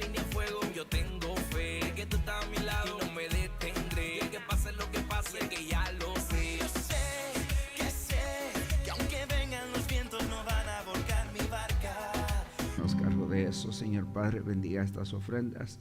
línea de fuego. Yo tengo fe que tú estás a mi lado y no me detendré. Que pase lo que pase, que ya lo sé. Yo sé que aunque vengan los vientos no van a volcar mi barca. Nos cargo de eso, Señor Padre, bendiga estas ofrendas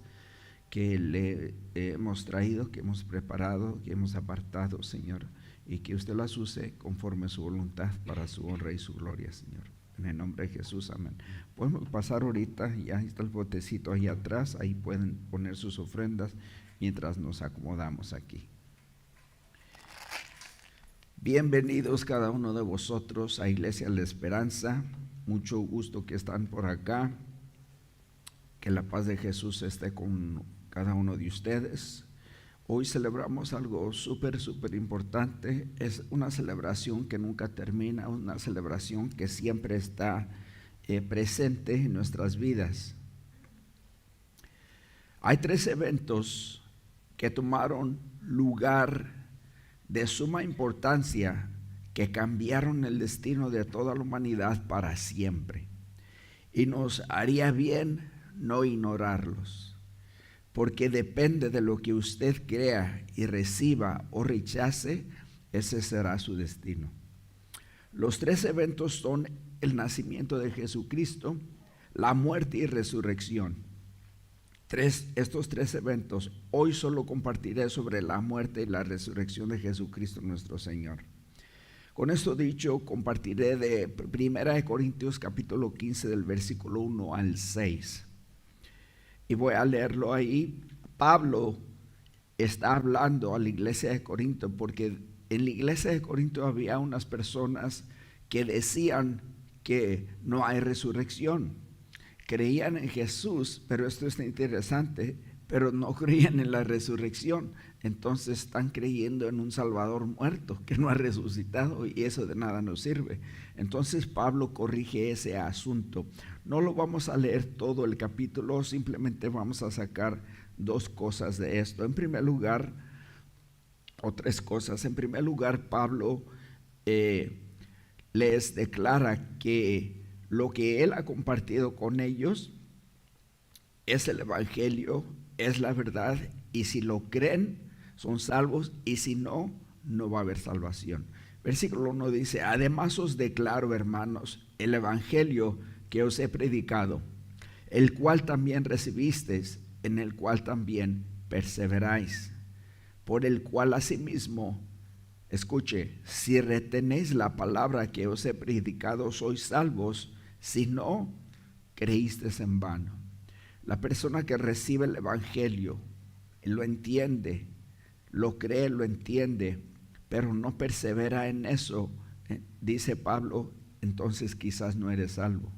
que le hemos traído, que hemos preparado, que hemos apartado, Señor, y que usted las use conforme a su voluntad para su honra y su gloria, Señor. En el nombre de Jesús, amén. Podemos pasar ahorita, ya está el botecito ahí atrás, ahí pueden poner sus ofrendas mientras nos acomodamos aquí. Bienvenidos cada uno de vosotros a Iglesia La Esperanza. Mucho gusto que están por acá. Que la paz de Jesús esté con cada uno de ustedes. Hoy celebramos algo súper importante. Es una celebración que nunca termina, una celebración que siempre está presente en nuestras vidas. Hay 3 eventos que tomaron lugar de suma importancia que cambiaron el destino de toda la humanidad para siempre. Y nos haría bien no ignorarlos, porque depende de lo que usted crea y reciba o rechace, ese será su destino. Los 3 eventos son el nacimiento de Jesucristo, la muerte y resurrección. Estos 3 eventos, hoy solo compartiré sobre la muerte y la resurrección de Jesucristo nuestro Señor. Con esto dicho, compartiré de 1 Corintios capítulo 15 del versículo 1 al 6. Y voy a leerlo ahí. Pablo está hablando a la iglesia de Corinto, porque en la iglesia de Corinto había unas personas que decían que no hay resurrección. Creían en Jesús, pero esto es interesante, pero no creían en la resurrección. Entonces están creyendo en un Salvador muerto que no ha resucitado, y eso de nada nos sirve. Entonces Pablo corrige ese asunto. No lo vamos a leer todo el capítulo, simplemente vamos a sacar 2 cosas de esto. En primer lugar, o 3 cosas. En primer lugar, Pablo les declara que lo que él ha compartido con ellos es el evangelio, es la verdad, y si lo creen son salvos, y si no, no va a haber salvación. Versículo 1 dice: además os declaro, hermanos, el evangelio que os he predicado, el cual también recibisteis, en el cual también perseveráis, por el cual asimismo, escuche, si retenéis la palabra que os he predicado, sois salvos; si no, creísteis en vano. La persona que recibe el evangelio lo entiende, lo cree, lo entiende, pero no persevera en eso, dice Pablo, entonces quizás no eres salvo.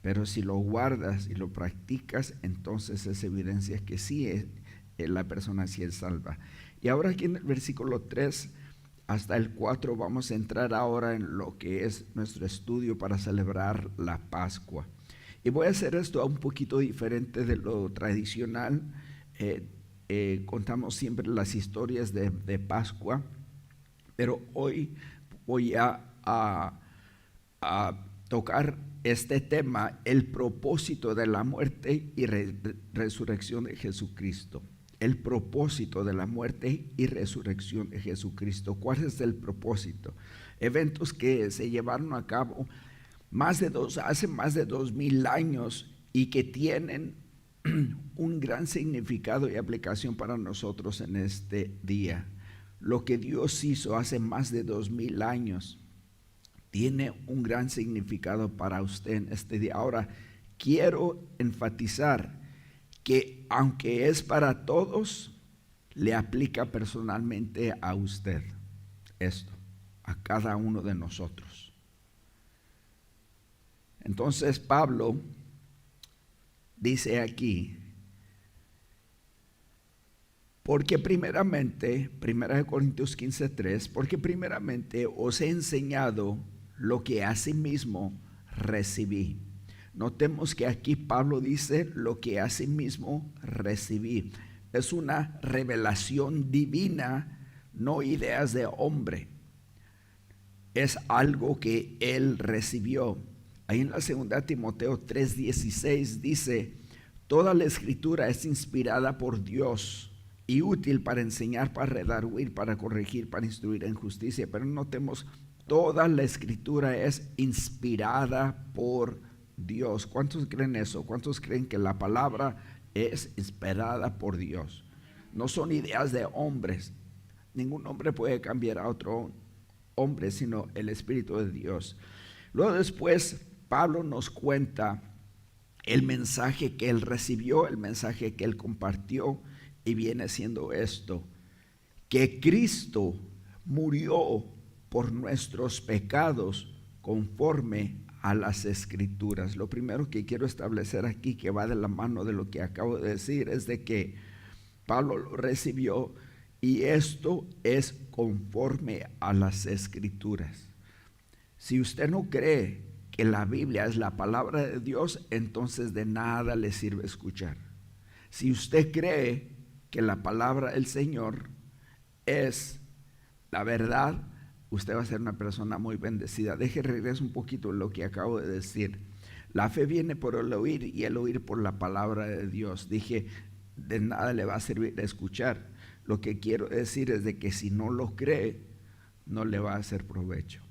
Pero si lo guardas y lo practicas, entonces es evidencia que sí la persona sí es salva. Y ahora aquí en el versículo 3 hasta el 4 vamos a entrar ahora en lo que es nuestro estudio para celebrar la Pascua. Y voy a hacer esto un poquito diferente de lo tradicional. Contamos siempre las historias de Pascua, pero hoy voy a tocar este tema, el propósito de la muerte y resurrección de Jesucristo. El propósito de la muerte y resurrección de Jesucristo. ¿Cuál es el propósito? Eventos que se llevaron a cabo hace más de 2000 años y que tienen un gran significado y aplicación para nosotros en este día. Lo que Dios hizo hace más de 2000 años tiene un gran significado para usted en este día. Ahora, quiero enfatizar que aunque es para todos, le aplica personalmente a usted esto, a cada uno de nosotros. Entonces Pablo dice aquí, porque primeramente, 1 Corintios 15:3, porque primeramente os he enseñado lo que asimismo recibí. Notemos que aquí Pablo dice lo que asimismo recibí. Es una revelación divina, no ideas de hombre. Es algo que él recibió. Ahí en la 2 Timoteo 3:16 dice: Toda la escritura es inspirada por Dios y útil para enseñar, para redarguir, para corregir, para instruir en justicia. Pero notemos, toda la escritura es inspirada por Dios. ¿Cuántos creen eso? ¿Cuántos creen que la palabra es inspirada por Dios? No son ideas de hombres. Ningún hombre puede cambiar a otro hombre, sino el Espíritu de Dios. Luego después Pablo nos cuenta el mensaje que él recibió, el mensaje que él compartió, y viene siendo esto: que Cristo murió por nuestros pecados conforme a las Escrituras. Lo primero que quiero establecer aquí, que va de la mano de lo que acabo de decir, es de que Pablo lo recibió, y esto es conforme a las Escrituras. Si usted no cree que la Biblia es la palabra de Dios, entonces de nada le sirve escuchar. Si usted cree que la palabra del Señor es la verdad, usted va a ser una persona muy bendecida. Deje regreso un poquito en lo que acabo de decir. La fe viene por el oír, y el oír por la palabra de Dios. Dije, de nada le va a servir escuchar. Lo que quiero decir es de que si no lo cree, no le va a hacer provecho.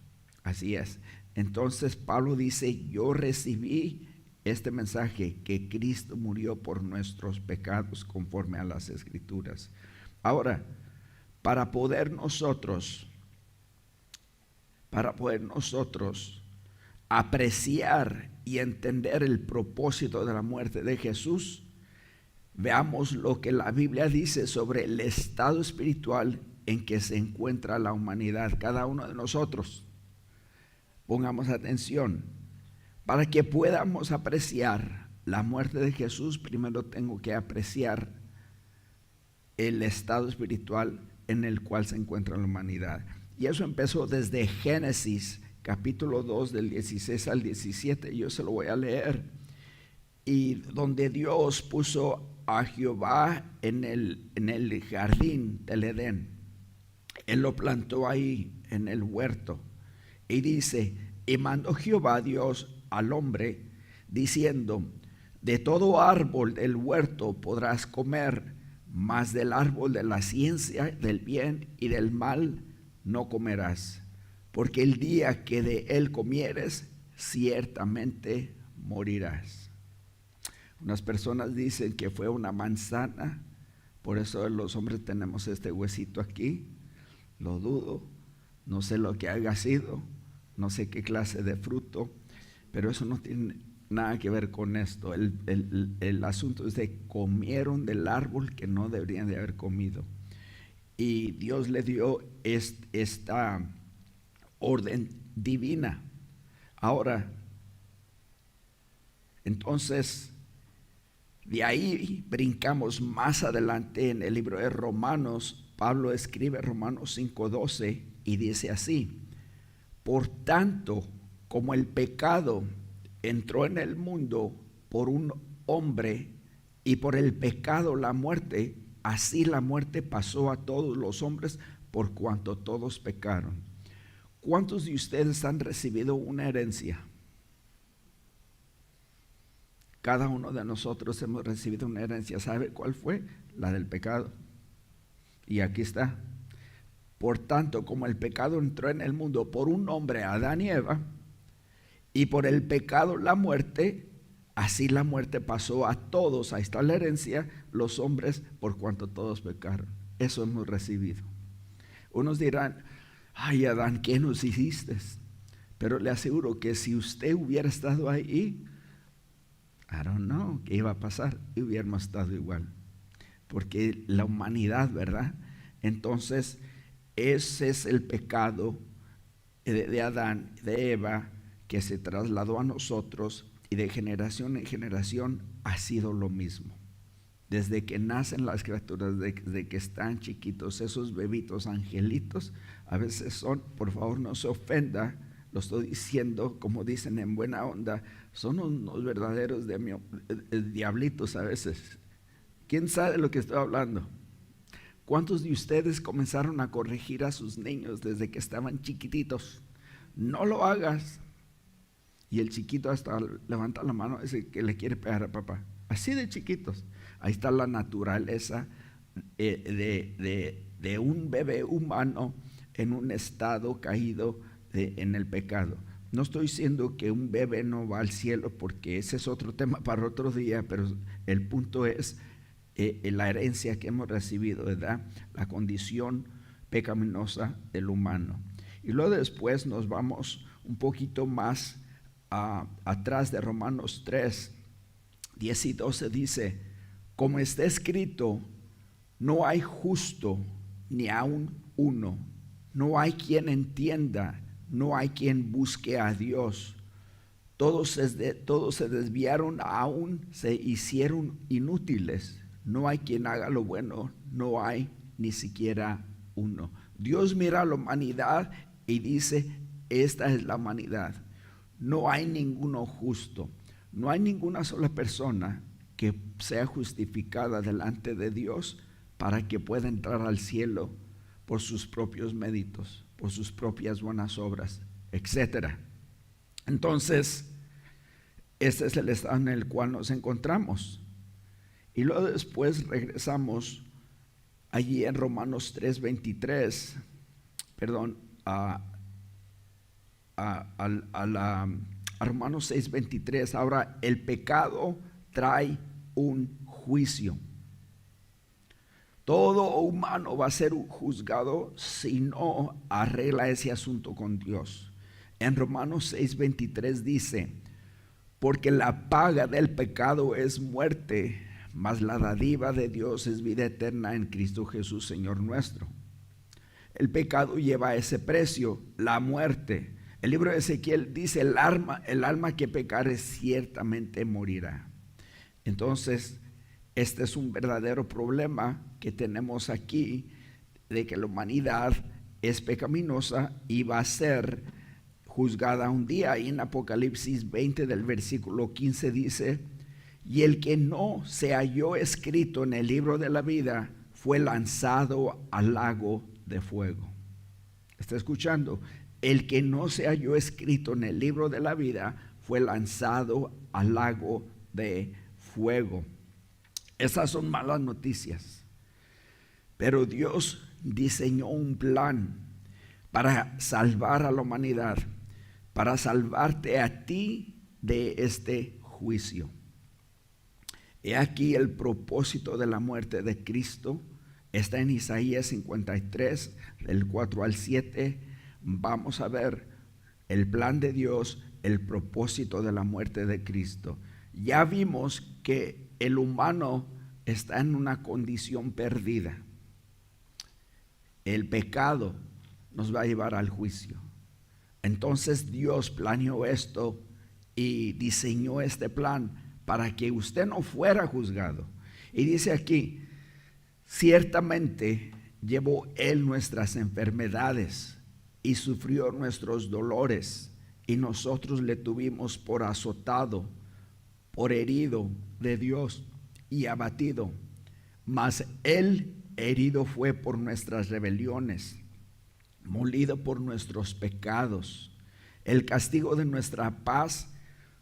Así es. Entonces Pablo dice: yo recibí este mensaje, que Cristo murió por nuestros pecados conforme a las Escrituras. Ahora, para poder nosotros apreciar y entender el propósito de la muerte de Jesús, veamos lo que la Biblia dice sobre el estado espiritual en que se encuentra la humanidad, cada uno de nosotros. Pongamos atención. Para que podamos apreciar la muerte de Jesús, primero tengo que apreciar el estado espiritual en el cual se encuentra la humanidad. Y eso empezó desde Génesis capítulo 2 del 16 al 17. Yo se lo voy a leer. Y donde Dios puso a Jehová en el jardín del Edén. Él lo plantó ahí en el huerto. Y dice: y mandó Jehová Dios al hombre, diciendo: de todo árbol del huerto podrás comer, mas del árbol de la ciencia del bien y del mal no comerás, porque el día que de él comieres, ciertamente morirás. Unas personas dicen que fue una manzana, por eso los hombres tenemos este huesito aquí. Lo dudo, no sé lo que haya sido, no sé qué clase de fruto, pero eso no tiene nada que ver con esto. El asunto es de comieron del árbol que no deberían de haber comido, y Dios le dio esta orden divina. Ahora, entonces, de ahí brincamos más adelante en el libro de Romanos. Pablo escribe Romanos 5:12 y dice así: por tanto, como el pecado entró en el mundo por un hombre, y por el pecado la muerte, así la muerte pasó a todos los hombres por cuanto todos pecaron. ¿Cuántos de ustedes han recibido una herencia? Cada uno de nosotros hemos recibido una herencia. ¿Sabe cuál fue? La del pecado. Y aquí está. Por tanto, como el pecado entró en el mundo por un hombre, Adán y Eva, y por el pecado la muerte, así la muerte pasó a todos. Ahí está la herencia, los hombres, por cuanto todos pecaron. Eso hemos recibido. Unos dirán: ay, Adán, ¿qué nos hiciste? Pero le aseguro que si usted hubiera estado ahí, I don't know qué iba a pasar, y hubiéramos estado igual. Porque la humanidad, ¿verdad? Entonces, ese es el pecado de Adán, de Eva, que se trasladó a nosotros, y de generación en generación ha sido lo mismo. Desde que nacen las criaturas, desde que están chiquitos, esos bebitos angelitos, a veces son, por favor no se ofenda, lo estoy diciendo como dicen en buena onda, son unos verdaderos diablitos a veces. ¿Quién sabe de lo que estoy hablando? ¿Cuántos de ustedes comenzaron a corregir a sus niños desde que estaban chiquititos? No lo hagas. Y el chiquito hasta levanta la mano, dice que le quiere pegar a papá. así de chiquitos. Ahí está la naturaleza de un bebé humano en un estado caído en el pecado. No estoy diciendo que un bebé no va al cielo, porque ese es otro tema para otro día, pero el punto es la herencia que hemos recibido, ¿verdad? La condición pecaminosa del humano. Y luego después nos vamos un poquito más atrás de Romanos 3, 10 y 12 dice: como está escrito, no hay justo ni aun uno, no hay quien entienda, no hay quien busque a Dios. Todos se desviaron, aún se hicieron inútiles. No hay quien haga lo bueno, no hay ni siquiera uno. Dios mira a la humanidad y dice: esta es la humanidad. No hay ninguno justo. No hay ninguna sola persona que sea justificada delante de Dios para que pueda entrar al cielo por sus propios méritos, por sus propias buenas obras, etc. Entonces, este es el estado en el cual nos encontramos. Y luego después regresamos allí en Romanos 3:23, perdón, a Romanos 6:23. Ahora, el pecado trae un juicio. Todo humano va a ser juzgado si no arregla ese asunto con Dios. En Romanos 6:23 dice: porque la paga del pecado es muerte, mas la dádiva de Dios es vida eterna en Cristo Jesús, Señor nuestro. El pecado lleva ese precio, la muerte. El libro de Ezequiel dice: el alma que pecare ciertamente morirá. Entonces, este es un verdadero problema que tenemos aquí, de que la humanidad es pecaminosa y va a ser juzgada un día. Y en Apocalipsis 20 del versículo 15 dice: y el que no se halló escrito en el libro de la vida fue lanzado al lago de fuego. ¿Está escuchando? El que no se halló escrito en el libro de la vida fue lanzado al lago de fuego. Esas son malas noticias. Pero Dios diseñó un plan para salvar a la humanidad, para salvarte a ti de este juicio. He aquí el propósito de la muerte de Cristo. Está en Isaías 53, del 4 al 7. Vamos a ver el plan de Dios, el propósito de la muerte de Cristo. Ya vimos que el humano está en una condición perdida. El pecado nos va a llevar al juicio. Entonces Dios planeó esto y diseñó este plan para que usted no fuera juzgado. Y dice aquí: ciertamente llevó Él nuestras enfermedades y sufrió nuestros dolores, y nosotros le tuvimos por azotado, por herido de Dios y abatido. Mas Él herido fue por nuestras rebeliones, molido por nuestros pecados. El castigo de nuestra paz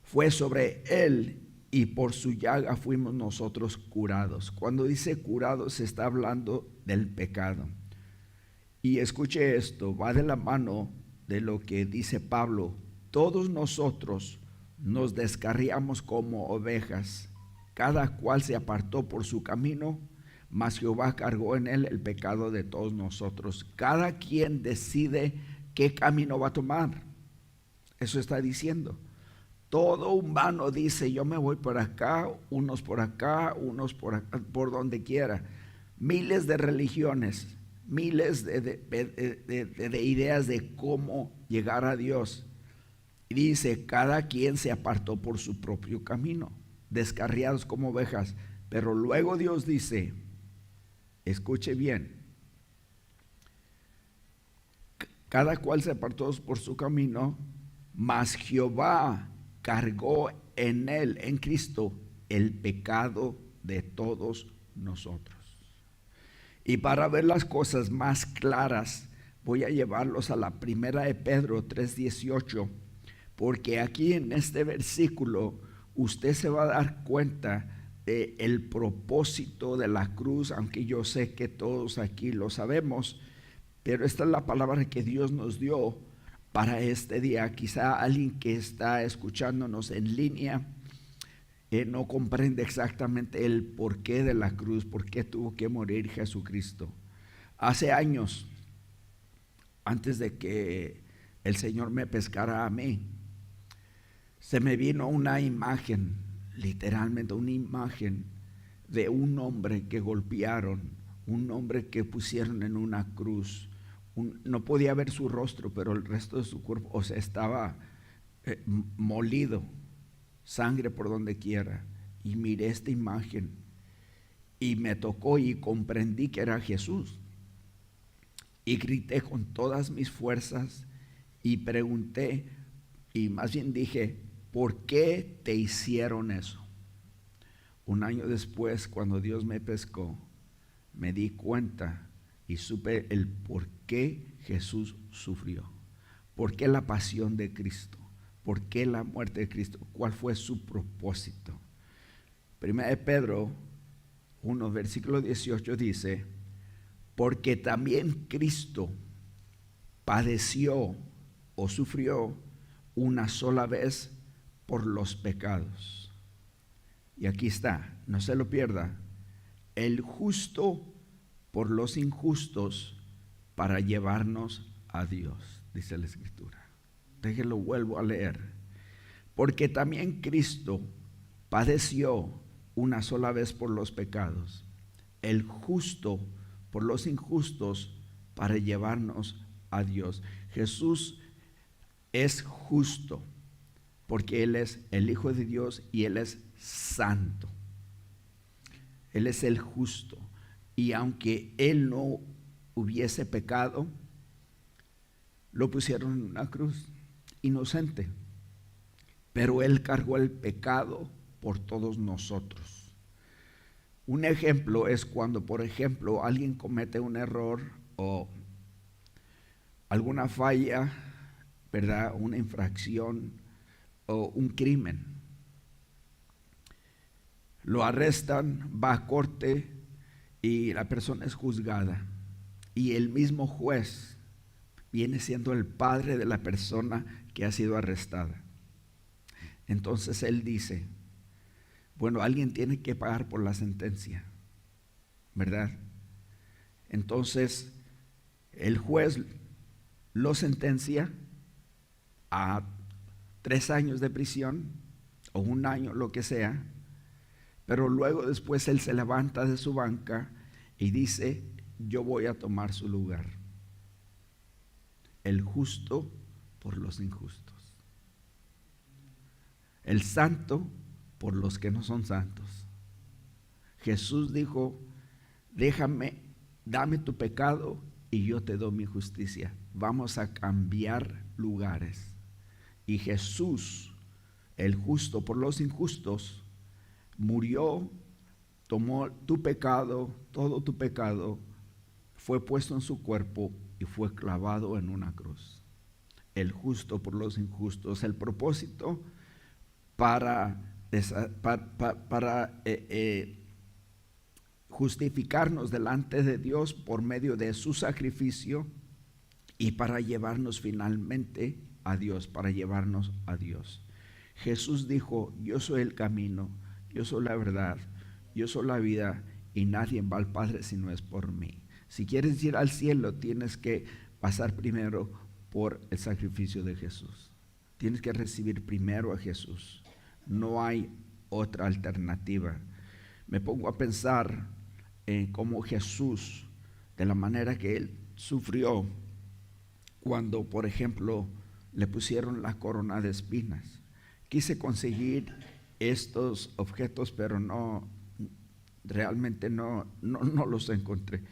fue sobre Él, y por su llaga fuimos nosotros curados. Cuando dice curados, se está hablando del pecado. Y escuche esto, va de la mano de lo que dice Pablo: todos nosotros nos descarriamos como ovejas, cada cual se apartó por su camino, mas Jehová cargó en él el pecado de todos nosotros. Cada quien decide qué camino va a tomar. Eso está diciendo. Todo humano dice: yo me voy por acá, unos por acá, por donde quiera. Miles de religiones, miles de ideas de cómo llegar a Dios. Y dice: cada quien se apartó por su propio camino, descarriados como ovejas. Pero luego Dios dice, escuche bien, cada cual se apartó por su camino, mas Jehová cargó en él, en Cristo, el pecado de todos nosotros. Y para ver las cosas más claras, voy a llevarlos a la primera de Pedro 3:18, porque aquí en este versículo usted se va a dar cuenta el propósito de la cruz, aunque yo sé que todos aquí lo sabemos, pero esta es la palabra que Dios nos dio para este día. Quizá alguien que está escuchándonos en línea no comprende exactamente el porqué de la cruz, por qué tuvo que morir Jesucristo. Hace años, antes de que el Señor me pescara a mí, se me vino una imagen, literalmente una imagen de un hombre que golpearon, un hombre que pusieron en una cruz. No podía ver su rostro, pero el resto de su cuerpo, o sea, estaba molido, sangre por donde quiera. Y miré esta imagen y me tocó y comprendí que era Jesús. Y grité con todas mis fuerzas y pregunté, y más bien dije, ¿por qué te hicieron eso? Un año después, cuando Dios me pescó, me di cuenta y supe el por qué Jesús sufrió, por qué la pasión de Cristo, por qué la muerte de Cristo, cuál fue su propósito. Primera de Pedro 1, versículo 18 dice, porque también Cristo padeció o sufrió una sola vez por los pecados. Y aquí está, no se lo pierda, el justo por los injustos para llevarnos a Dios, dice la Escritura. Déjenlo, vuelvo a leer. Porque también Cristo padeció una sola vez por los pecados, el justo por los injustos para llevarnos a Dios. Jesús es justo porque Él es el Hijo de Dios y Él es santo. Él es el justo. Y aunque Él no hubiese pecado, lo pusieron en una cruz, inocente. Pero Él cargó el pecado por todos nosotros. Un ejemplo es cuando, por ejemplo, alguien comete un error o alguna falla, ¿verdad? Una infracción o un crimen. Lo arrestan, va a corte y la persona es juzgada. Y el mismo juez viene siendo el padre de la persona que ha sido arrestada. Entonces él dice, bueno, alguien tiene que pagar por la sentencia, ¿verdad? Entonces el juez lo sentencia a 3 años de prisión o 1 año, lo que sea, pero luego después él se levanta de su banca y dice, yo voy a tomar su lugar. El justo por los injustos. El santo por los que no son santos. Jesús dijo, dame tu pecado y yo te doy mi justicia. Vamos a cambiar lugares. Y Jesús, el justo por los injustos, murió, tomó tu pecado, todo tu pecado, fue puesto en su cuerpo y fue clavado en una cruz. El justo por los injustos. El propósito para justificarnos delante de Dios por medio de su sacrificio y para llevarnos finalmente a Dios, para llevarnos a Dios. Jesús dijo, yo soy el camino, yo soy la verdad, yo soy la vida y nadie va al Padre si no es por mí. Si quieres ir al cielo, tienes que pasar primero por el sacrificio de Jesús. Tienes que recibir primero a Jesús. No hay otra alternativa. Me pongo a pensar en cómo Jesús, de la manera que Él sufrió cuando, por ejemplo, le pusieron la corona de espinas. Quise conseguir estos objetos, pero realmente no los encontré.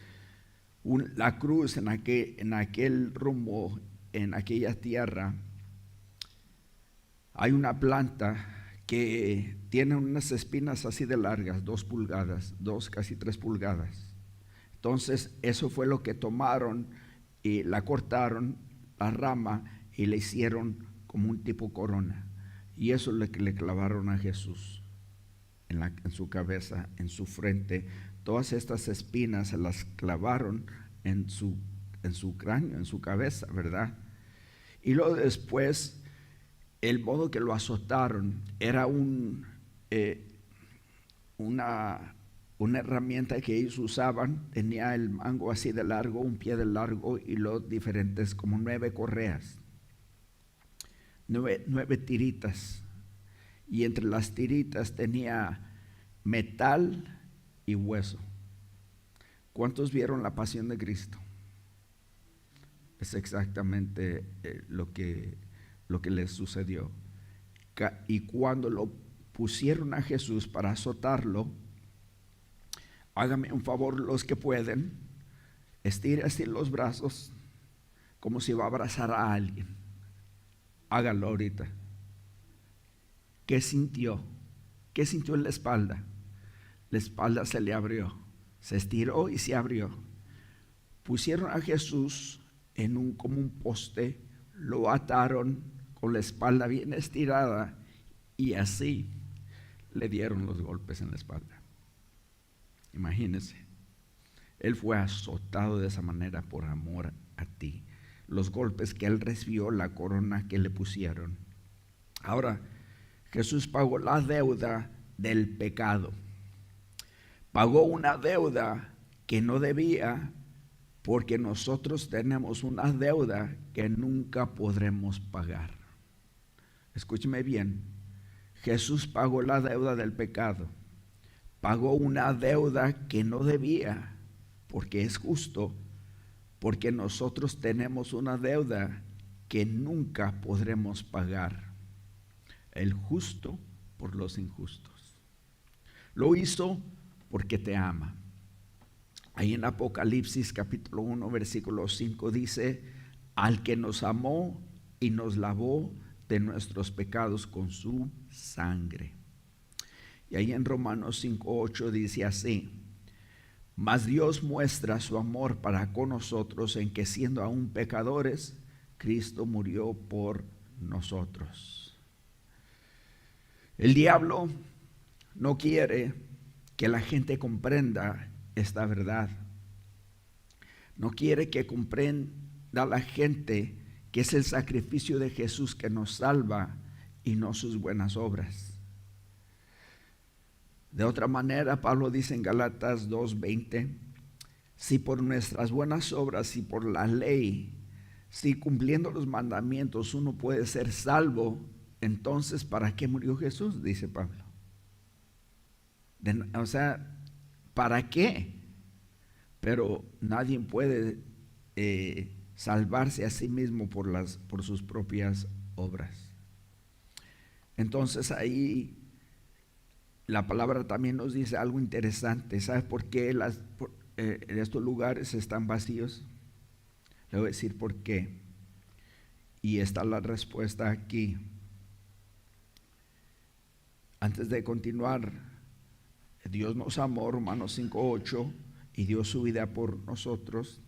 La cruz en aquel rumbo, en aquella tierra, hay una planta que tiene unas espinas así de largas, 2 pulgadas, casi 3 pulgadas. Entonces eso fue lo que tomaron y la cortaron, la rama, y le hicieron como un tipo corona. Y eso es lo que le clavaron a Jesús. en su cabeza, en su frente. Todas estas espinas se las clavaron en su cráneo, en su cabeza, ¿verdad? Y luego después, el modo que lo azotaron era una herramienta que ellos usaban. Tenía el mango así de largo, un pie de largo, y los diferentes, como 9 correas, 9 tiritas, y entre las tiritas tenía metal y hueso. ¿Cuántos vieron La Pasión de Cristo? Es exactamente lo que les sucedió. Y cuando lo pusieron a Jesús para azotarlo, hágame un favor los que pueden, estire así los brazos como si va a abrazar a alguien. Hágalo ahorita. ¿Qué sintió? ¿Qué sintió en la espalda? La espalda se le abrió, se estiró y se abrió. Pusieron a Jesús como un poste, lo ataron con la espalda bien estirada y así le dieron los golpes en la espalda. Imagínense, él fue azotado de esa manera por amor a ti. Los golpes que él recibió, la corona que le pusieron. Ahora, Jesús pagó la deuda del pecado. Pagó una deuda que no debía, porque nosotros tenemos una deuda que nunca podremos pagar. Escúcheme bien, Jesús pagó la deuda del pecado. Pagó una deuda que no debía, porque es justo, porque nosotros tenemos una deuda que nunca podremos pagar. El justo por los injustos. Lo hizo porque te ama. Ahí en Apocalipsis capítulo 1 versículo 5 dice: al que nos amó y nos lavó de nuestros pecados con su sangre. Y ahí en Romanos 5:8 dice así: mas Dios muestra su amor para con nosotros en que, siendo aún pecadores, Cristo murió por nosotros. El diablo no quiere que la gente comprenda esta verdad. No quiere que comprenda la gente que es el sacrificio de Jesús que nos salva y no sus buenas obras. De otra manera, Pablo dice en Gálatas 2:20: si por nuestras buenas obras y por la ley, si cumpliendo los mandamientos uno puede ser salvo, entonces ¿para qué murió Jesús? Dice Pablo. O sea, ¿para qué? Pero nadie puede salvarse a sí mismo por sus propias obras. Entonces ahí la palabra también nos dice algo interesante. ¿Sabes por qué estos lugares están vacíos? Le voy a decir por qué. Y está la respuesta aquí. Antes de continuar, Dios nos amó, Romanos 5:8, y dio su vida por nosotros.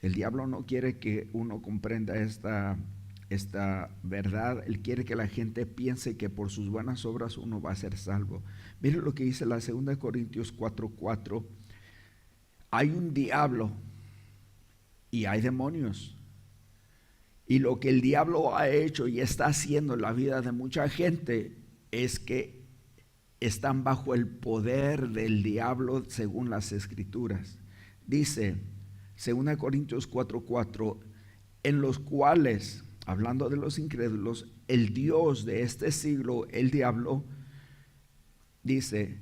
El diablo no quiere que uno comprenda esta verdad. Él quiere que la gente piense que por sus buenas obras uno va a ser salvo. Miren lo que dice la 2 Corintios 4:4. Hay un diablo y hay demonios. Y lo que el diablo ha hecho y está haciendo en la vida de mucha gente es que están bajo el poder del diablo según las escrituras. Dice 2 Corintios 4:4, en los cuales, hablando de los incrédulos, el Dios de este siglo, el diablo, dice,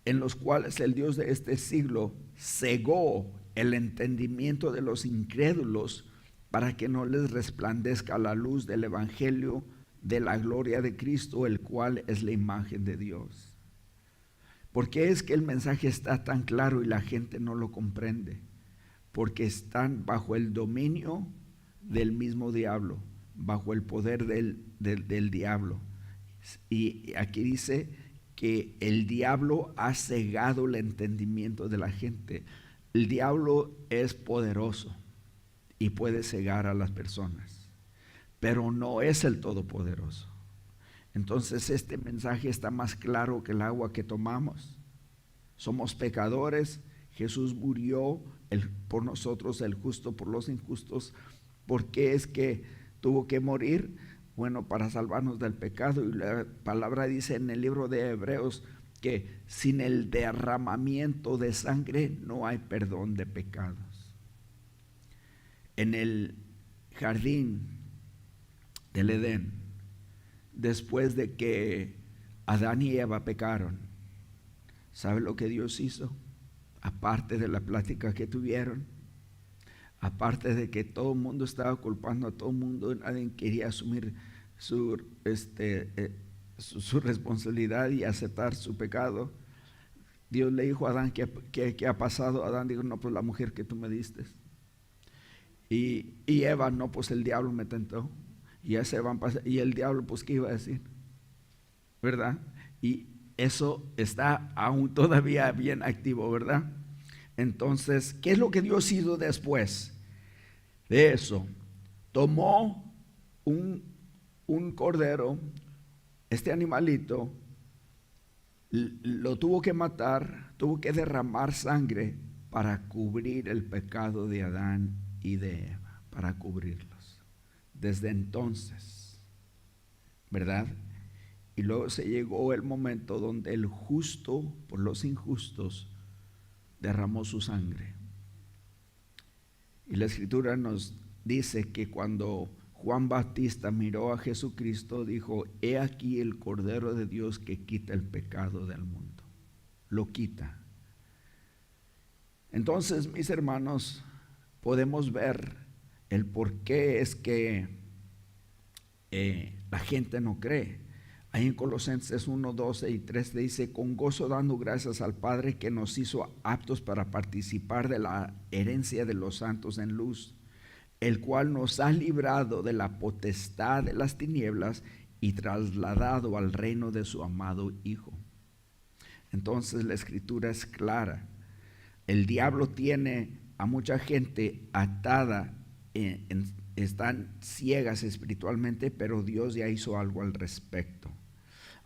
en los cuales el Dios de este siglo cegó el entendimiento de los incrédulos para que no les resplandezca la luz del evangelio de la gloria de Cristo, el cual es la imagen de Dios. ¿Por qué es que el mensaje está tan claro y la gente no lo comprende? Porque están bajo el dominio del mismo diablo, bajo el poder del diablo. Y aquí dice que el diablo ha cegado el entendimiento de la gente. El diablo es poderoso y puede cegar a las personas, pero no es el todopoderoso. Entonces este mensaje está más claro que el agua que tomamos. Somos pecadores, Jesús murió por nosotros, el justo por los injustos. ¿Por qué es que tuvo que morir? Bueno, para salvarnos del pecado. Y la palabra dice en el libro de Hebreos que sin el derramamiento de sangre no hay perdón de pecados. En el jardín del Edén, después de que Adán y Eva pecaron, ¿sabe lo que Dios hizo? Aparte de la plática que tuvieron, aparte de que todo el mundo estaba culpando a todo el mundo, nadie quería asumir su responsabilidad y aceptar su pecado. Dios le dijo a Adán, ¿qué ha pasado? Adán dijo, no, pues la mujer que tú me diste. Y Eva, no, pues el diablo me tentó. Y el diablo, pues, ¿qué iba a decir? ¿Verdad? Y eso está aún todavía bien activo, ¿verdad? Entonces, ¿qué es lo que Dios hizo después de eso? Tomó un cordero, este animalito, lo tuvo que matar, tuvo que derramar sangre para cubrir el pecado de Adán y de Eva, para cubrirlos. Desde entonces, ¿verdad? Y luego se llegó el momento donde el justo por los injustos derramó su sangre. Y la Escritura nos dice que cuando Juan Bautista miró a Jesucristo, dijo, he aquí el Cordero de Dios que quita el pecado del mundo. Lo quita. Entonces, mis hermanos, podemos ver el por qué es que la gente no cree. Ahí en Colosenses 1, 12 y 13 dice, con gozo dando gracias al Padre que nos hizo aptos para participar de la herencia de los santos en luz, el cual nos ha librado de la potestad de las tinieblas y trasladado al reino de su amado Hijo. Entonces la Escritura es clara. El diablo tiene a mucha gente atada, están ciegas espiritualmente, pero Dios ya hizo algo al respecto.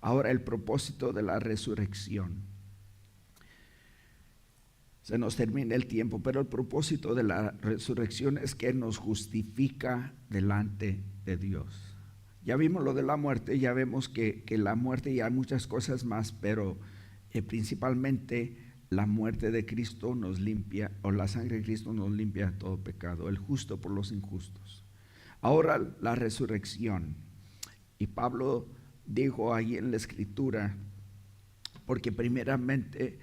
Ahora, el propósito de la resurrección. Se nos termina el tiempo, pero el propósito de la resurrección es que nos justifica delante de Dios. Ya vimos lo de la muerte, ya vemos que la muerte y hay muchas cosas más, pero principalmente la muerte de Cristo nos limpia, o la sangre de Cristo nos limpia de todo pecado, el justo por los injustos. Ahora la resurrección. Y Pablo dijo ahí en la Escritura, porque primeramente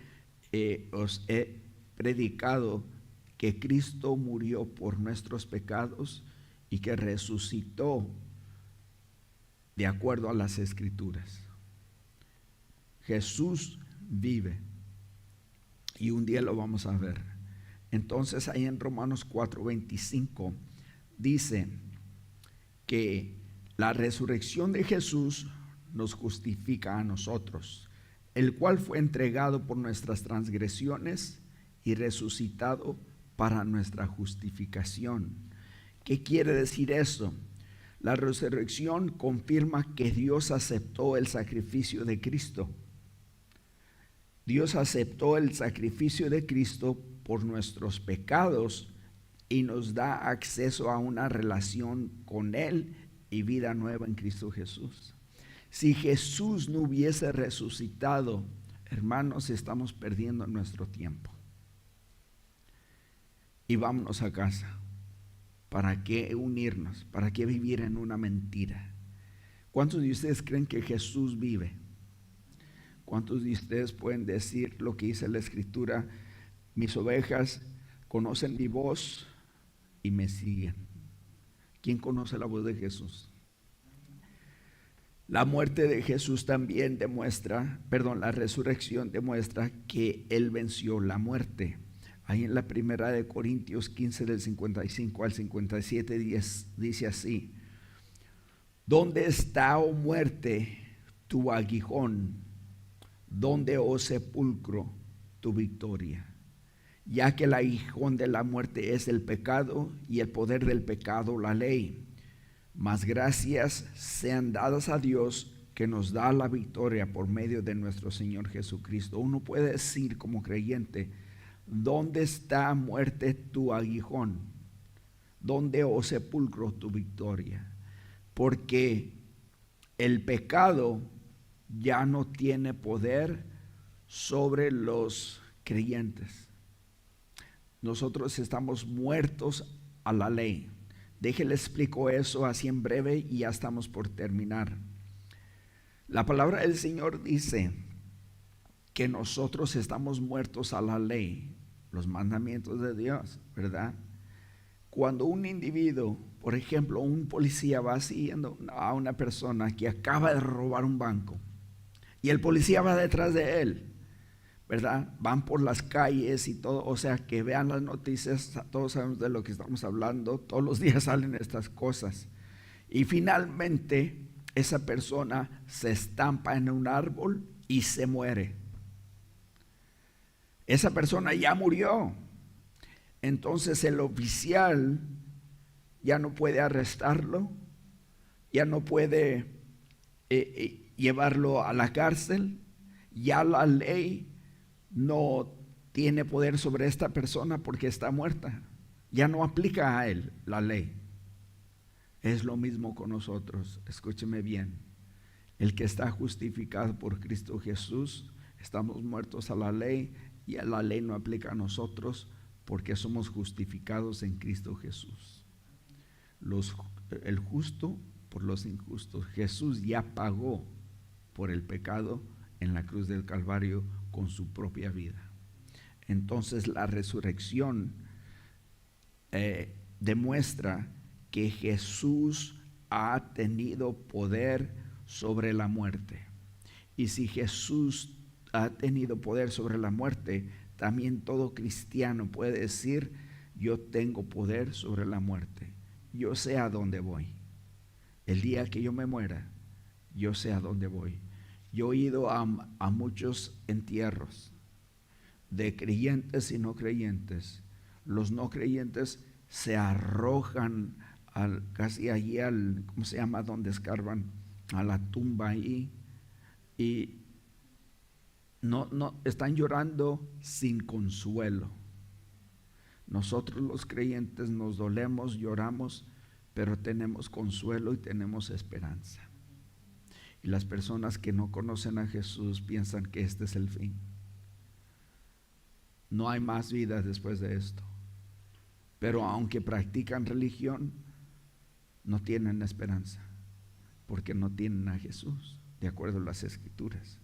os he predicado que Cristo murió por nuestros pecados y que resucitó de acuerdo a las Escrituras. Jesús vive y un día lo vamos a ver. Entonces ahí en Romanos 4:25 dice que la resurrección de Jesús nos justifica a nosotros, el cual fue entregado por nuestras transgresiones y resucitado para nuestra justificación. ¿Qué quiere decir eso? La resurrección confirma que Dios aceptó el sacrificio de Cristo. Dios aceptó el sacrificio de Cristo por nuestros pecados y nos da acceso a una relación con Él y vida nueva en Cristo Jesús. Si Jesús no hubiese resucitado, hermanos, estamos perdiendo nuestro tiempo. Y vámonos a casa. ¿Para qué unirnos? ¿Para qué vivir en una mentira? ¿Cuántos de ustedes creen que Jesús vive? ¿Cuántos de ustedes pueden decir lo que dice la Escritura? Mis ovejas conocen mi voz y me siguen. ¿Quién conoce la voz de Jesús? La muerte de Jesús también la resurrección demuestra que Él venció la muerte. Ahí en la primera de Corintios 15 del 55 al 57 dice así: ¿dónde está, oh muerte, tu aguijón? ¿Dónde, oh sepulcro, tu victoria? Ya que el aguijón de la muerte es el pecado y el poder del pecado la ley. Mas gracias sean dadas a Dios que nos da la victoria por medio de nuestro Señor Jesucristo. Uno puede decir como creyente: ¿dónde está, muerte, tu aguijón? ¿Dónde, oh sepulcro, tu victoria? Porque el pecado ya no tiene poder sobre los creyentes. Nosotros estamos muertos a la ley. Déjele explico eso así en breve y ya estamos por terminar. La palabra del Señor dice que nosotros estamos muertos a la ley, los mandamientos de Dios, ¿verdad? Cuando un individuo, por ejemplo, un policía va siguiendo a una persona que acaba de robar un banco y el policía va detrás de él, ¿verdad? Van por las calles y todo, o sea, que vean las noticias, todos sabemos de lo que estamos hablando, todos los días salen estas cosas. Y finalmente esa persona se estampa en un árbol y se muere. Esa persona ya murió. Entonces el oficial ya no puede arrestarlo, ya no puede llevarlo a la cárcel, ya la ley no tiene poder sobre esta persona porque está muerta, ya no aplica a él la ley. Es lo mismo con nosotros, escúcheme bien. El que está justificado por Cristo Jesús, estamos muertos a la ley y a la ley no aplica a nosotros porque somos justificados en Cristo Jesús. El justo por los injustos. Jesús ya pagó por el pecado en la cruz del Calvario con su propia vida. Entonces la resurrección demuestra que Jesús ha tenido poder sobre la muerte. Y si Jesús ha tenido poder sobre la muerte, también todo cristiano puede decir: yo tengo poder sobre la muerte. Yo sé a dónde voy. El día que yo me muera, yo sé a dónde voy. Yo he ido a muchos entierros de creyentes y no creyentes. Los no creyentes se arrojan casi allí ¿cómo se llama? Donde escarban, a la tumba ahí, y no están llorando sin consuelo. Nosotros los creyentes nos dolemos, lloramos, pero tenemos consuelo y tenemos esperanza. Y las personas que no conocen a Jesús piensan que este es el fin. No hay más vida después de esto. Pero aunque practican religión, no tienen esperanza, porque no tienen a Jesús, de acuerdo a las Escrituras.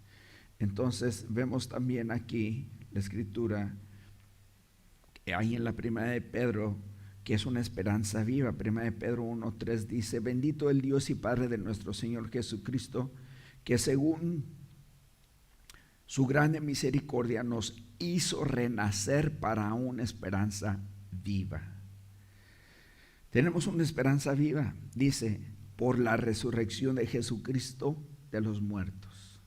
Entonces vemos también aquí la Escritura, que hay en la primera de Pedro, que es una esperanza viva. Primera de Pedro 1:3 dice: bendito el Dios y Padre de nuestro Señor Jesucristo, que según su grande misericordia nos hizo renacer para una esperanza viva. Tenemos una esperanza viva, dice, por la resurrección de Jesucristo de los muertos,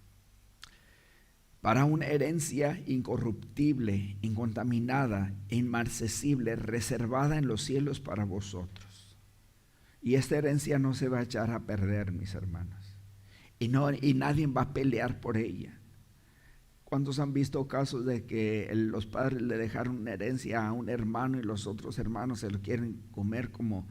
para una herencia incorruptible, incontaminada, inmarcesible, reservada en los cielos para vosotros. Y esta herencia no se va a echar a perder, mis hermanos, y nadie va a pelear por ella. ¿Cuántos han visto casos de que los padres le dejaron una herencia a un hermano y los otros hermanos se lo quieren comer como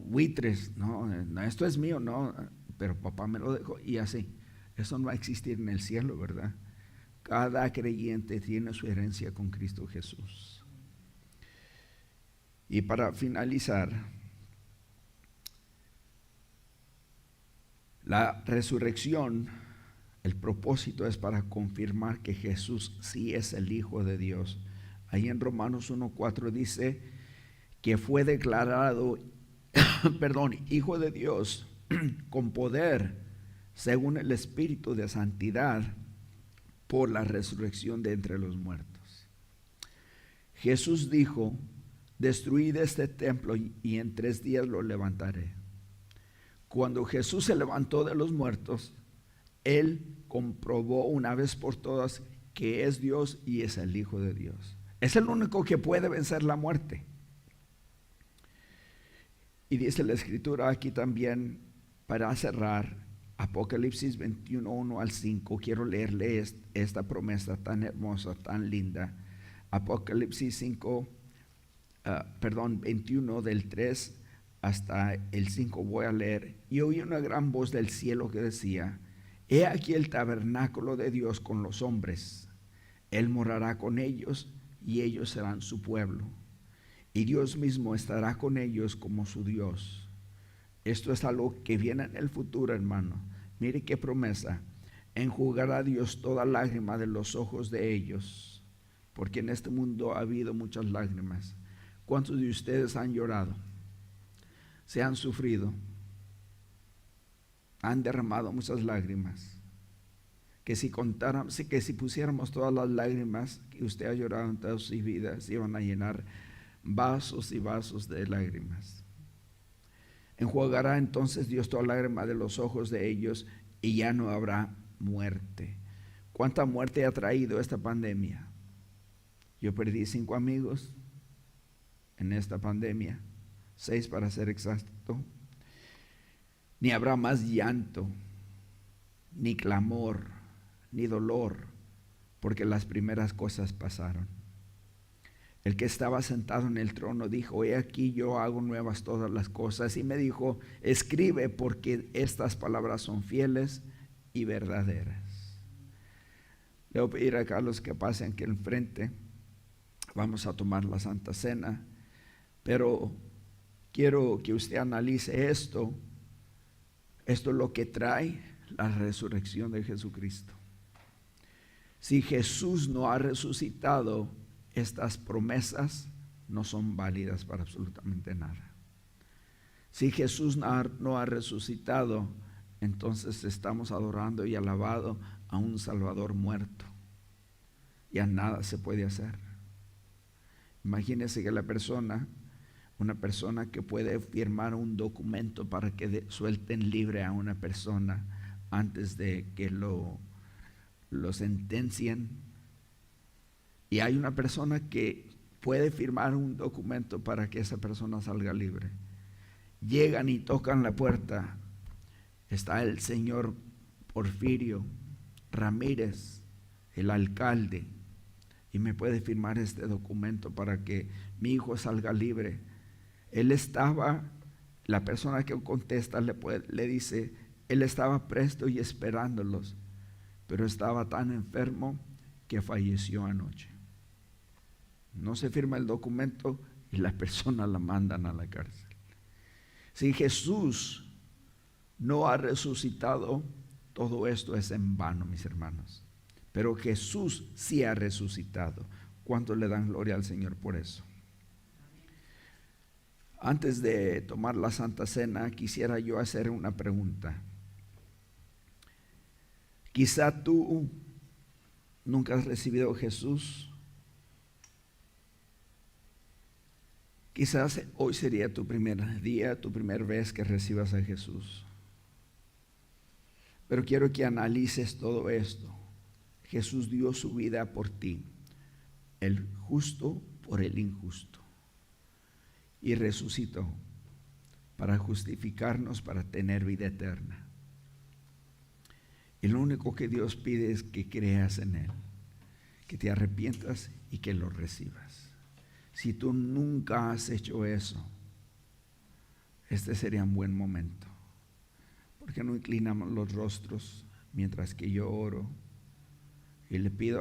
buitres? No, esto es mío, no, pero papá me lo dejó, y así. Eso no va a existir en el cielo, ¿verdad? Cada creyente tiene su herencia con Cristo Jesús. Y para finalizar, la resurrección, el propósito es para confirmar que Jesús sí es el Hijo de Dios. Ahí en Romanos 1:4 dice que fue declarado Hijo de Dios con poder según el Espíritu de santidad por la resurrección de entre los muertos. Jesús dijo: destruid este templo y en 3 días lo levantaré. Cuando Jesús se levantó de los muertos, Él comprobó una vez por todas que es Dios y es el Hijo de Dios. Es el único que puede vencer la muerte. Y dice la Escritura aquí también, para cerrar, Apocalipsis 21, 1 al 5. Quiero leerle esta promesa tan hermosa, tan linda. Apocalipsis 21 del 3 hasta el 5 voy a leer. Y oí una gran voz del cielo que decía: He aquí el tabernáculo de Dios con los hombres. Él morará con ellos y ellos serán su pueblo. Y Dios mismo estará con ellos como su Dios. Esto es algo que viene en el futuro, hermano. Mire qué promesa. Enjugará Dios toda lágrima de los ojos de ellos, porque en este mundo ha habido muchas lágrimas. ¿Cuántos de ustedes han llorado? ¿Se han sufrido? Han derramado muchas lágrimas. Que si pusiéramos todas las lágrimas que usted ha llorado en toda su vida, se iban a llenar vasos y vasos de lágrimas. Enjuagará entonces Dios toda lágrima de los ojos de ellos y ya no habrá muerte. ¿Cuánta muerte ha traído esta pandemia? Yo perdí 5 amigos en esta pandemia, 6 para ser exacto. Ni habrá más llanto, ni clamor, ni dolor, porque las primeras cosas pasaron. El que estaba sentado en el trono dijo: He aquí yo hago nuevas todas las cosas. Y me dijo: Escribe, porque estas palabras son fieles y verdaderas. Le voy a pedir acá a los que pasen aquí enfrente. Vamos a tomar la Santa Cena, pero quiero que usted analice esto. Esto es lo que trae la resurrección de Jesucristo. Si Jesús no ha resucitado, estas promesas no son válidas para absolutamente nada. Si Jesús no ha resucitado, entonces estamos adorando y alabando a un Salvador muerto. Ya nada se puede hacer. Imagínese que una persona que puede firmar un documento para que suelten libre a una persona antes de que lo sentencien. Y hay una persona que puede firmar un documento para que esa persona salga libre. Llegan y tocan la puerta. Está el señor Porfirio Ramírez, el alcalde, y me puede firmar este documento para que mi hijo salga libre. La persona que contesta le dice: él estaba presto y esperándolos, pero estaba tan enfermo que falleció anoche. No se firma el documento y la persona la mandan a la cárcel. Si Jesús no ha resucitado, todo esto es en vano, mis hermanos. Pero Jesús sí ha resucitado. ¿Cuántos le dan gloria al Señor por eso? Antes de tomar la Santa Cena, quisiera yo hacer una pregunta. Quizá tú nunca has recibido a Jesús. Quizás hoy sería tu primer día, tu primera vez que recibas a Jesús. Pero quiero que analices todo esto. Jesús dio su vida por ti, el justo por el injusto, y resucitó para justificarnos, para tener vida eterna. Y lo único que Dios pide es que creas en Él, que te arrepientas y que lo recibas. Si tú nunca has hecho eso, este sería un buen momento. ¿Por qué no inclinamos los rostros mientras que yo oro y le pido